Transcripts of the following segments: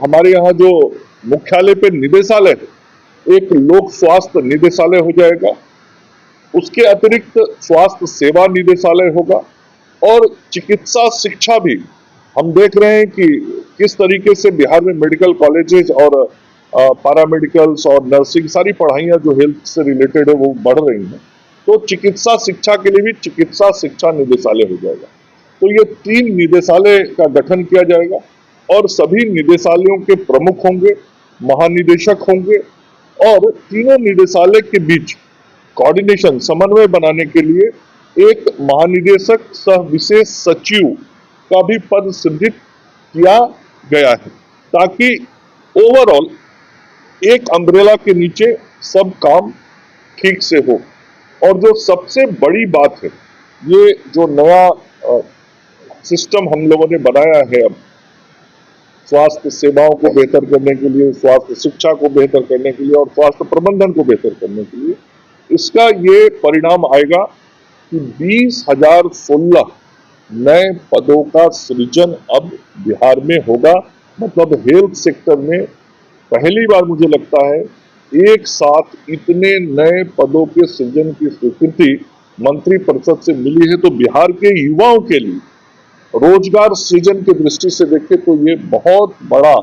हमारे यहाँ जो मुख्यालय पे निदेशालय है, एक लोक स्वास्थ्य निदेशालय हो जाएगा। उसके अतिरिक्त स्वास्थ्य सेवा निदेशालय होगा और चिकित्सा शिक्षा भी हम देख रहे हैं कि किस तरीके से बिहार में मेडिकल कॉलेजेस और पैरामेडिकल्स और नर्सिंग सारी पढ़ाइयां जो हेल्थ से रिलेटेड है वो बढ़ रही हैं। तो चिकित्सा शिक्षा के लिए भी चिकित्सा शिक्षा निदेशालय हो जाएगा। तो ये 3 निदेशालय का गठन किया जाएगा और सभी निदेशालयों के प्रमुख होंगे, महानिदेशक होंगे और तीनों निदेशालय के बीच कोऑर्डिनेशन समन्वय बनाने के लिए एक महानिदेशक सह विशेष सचिव का भी पद सृजित किया गया है, ताकि ओवरऑल एक अम्ब्रेला के नीचे सब काम ठीक से हो। और जो सबसे बड़ी बात है, ये जो नया सिस्टम हम लोगों ने बनाया है अब स्वास्थ्य सेवाओं को बेहतर करने के लिए, स्वास्थ्य शिक्षा को बेहतर करने के लिए और स्वास्थ्य प्रबंधन को बेहतर करने के लिए, इसका ये परिणाम आएगा कि 20,016 नए पदों का सृजन अब बिहार में होगा। मतलब हेल्थ सेक्टर में पहली बार मुझे लगता है एक साथ इतने नए पदों के सृजन की स्वीकृति मंत्री परिषद से मिली है। तो बिहार के युवाओं के लिए रोजगार सृजन की दृष्टि से देखें तो ये बहुत बड़ा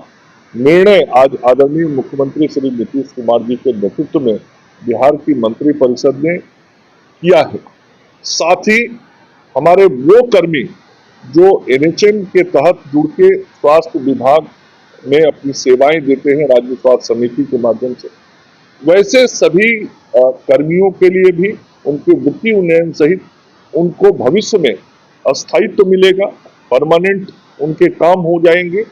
निर्णय आज आदरणीय मुख्यमंत्री श्री नीतीश कुमार जी के नेतृत्व में बिहार की मंत्री परिषद ने किया है। साथ ही हमारे वो कर्मी जो एनएचएम के तहत जुड़ के स्वास्थ्य विभाग में अपनी सेवाएं देते हैं राज्य स्वास्थ्य समिति के माध्यम से, वैसे सभी कर्मियों के लिए भी उनके वृत्ति उन्नयन सहित उनको भविष्य में अस्थायित्व मिलेगा, परमानेंट उनके काम हो जाएंगे।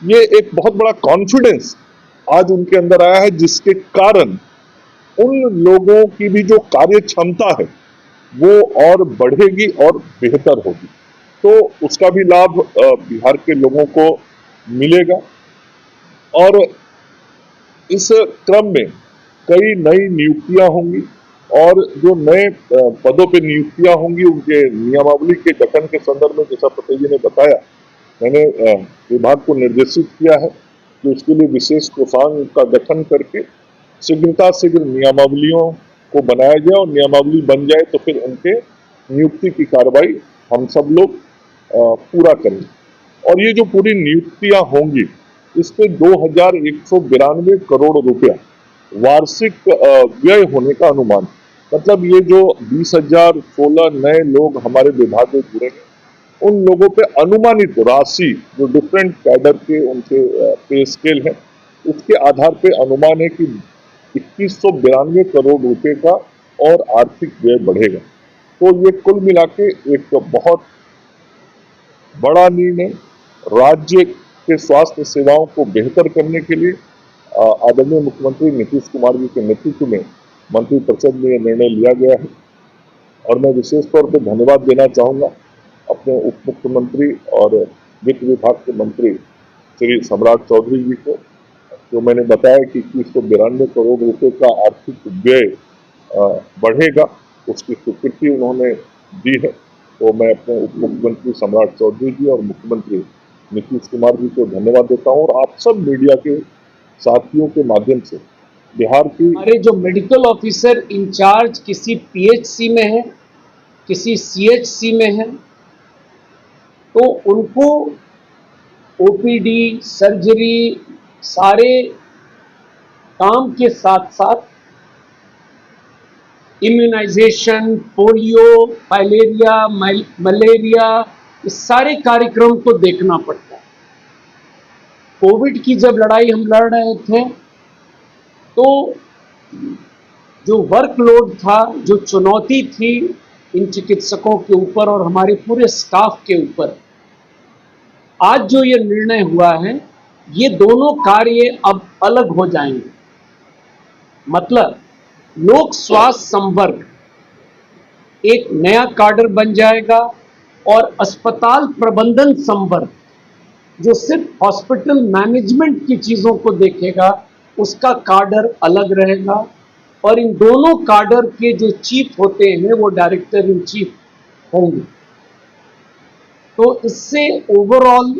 ये एक बहुत बड़ा कॉन्फिडेंस आज उनके अंदर आया है, जिसके कारण उन लोगों की भी जो कार्य क्षमता है वो और बढ़ेगी और बेहतर होगी। तो उसका भी लाभ बिहार के लोगों को मिलेगा। और इस क्रम में कई नई नियुक्तियां होंगी और जो नए पदों पे नियुक्तियां होंगी उनके नियमावली के गठन के संदर्भ में जैसा पटेल जी ने बताया, मैंने विभाग को निर्देशित किया है कि उसके लिए विशेष कोषांग का गठन करके शीघ्र नियमावलियों को बनाया जाए और नियमावली बन जाए तो फिर उनके नियुक्ति की कार्रवाई हम सब लोग पूरा करें। और ये जो पूरी नियुक्तियां होंगी इस पे 2,192 करोड़ रुपया वार्षिक व्यय होने का अनुमान। मतलब ये जो 20,016 नए लोग हमारे विभाग में जुड़ेंगे उन लोगों पे अनुमानित राशि जो डिफरेंट कैडर के उनके पे स्केल है उसके आधार पे अनुमान है कि 2192 करोड़ रुपए का और आर्थिक व्यय बढ़ेगा। तो ये कुल मिला के एक बहुत बड़ा निर्णय राज्य के स्वास्थ्य सेवाओं को बेहतर करने के लिए आदरणीय मुख्यमंत्री नीतीश कुमार जी के नेतृत्व में मंत्री परिषद में यह निर्णय लिया गया है। और मैं विशेष तौर पर धन्यवाद देना चाहूंगा अपने उप मुख्यमंत्री और वित्त विभाग के मंत्री श्री सम्राट चौधरी जी को, जो मैंने बताया कि 2192 करोड़ रुपए का आर्थिक व्यय बढ़ेगा, उसकी स्वीकृति उन्होंने दी है। तो मैं अपने उप मुख्यमंत्री सम्राट चौधरी जी और मुख्यमंत्री नीतीश कुमार जी को धन्यवाद देता हूँ और आप सब मीडिया के साथियों के माध्यम से बिहार की हमारे जो मेडिकल ऑफिसर इंचार्ज किसी पीएचसी में है, किसी सीएचसी में है, तो उनको ओपीडी सर्जरी सारे काम के साथ साथ इम्यूनाइजेशन, पोलियो, फाइलेरिया, मलेरिया, इस सारे कार्यक्रम को देखना पड़ता है। कोविड की जब लड़ाई हम लड़ रहे थे तो जो वर्कलोड था, जो चुनौती थी इन चिकित्सकों के ऊपर और हमारे पूरे स्टाफ के ऊपर, आज जो ये निर्णय हुआ है ये दोनों कार्य अब अलग हो जाएंगे। मतलब लोक स्वास्थ्य संवर्ग एक नया काडर बन जाएगा और अस्पताल प्रबंधन संवर्ग जो सिर्फ हॉस्पिटल मैनेजमेंट की चीजों को देखेगा उसका काडर अलग रहेगा। और इन दोनों काडर के जो चीफ होते हैं वो डायरेक्टर इन चीफ होंगे। तो इससे ओवरऑल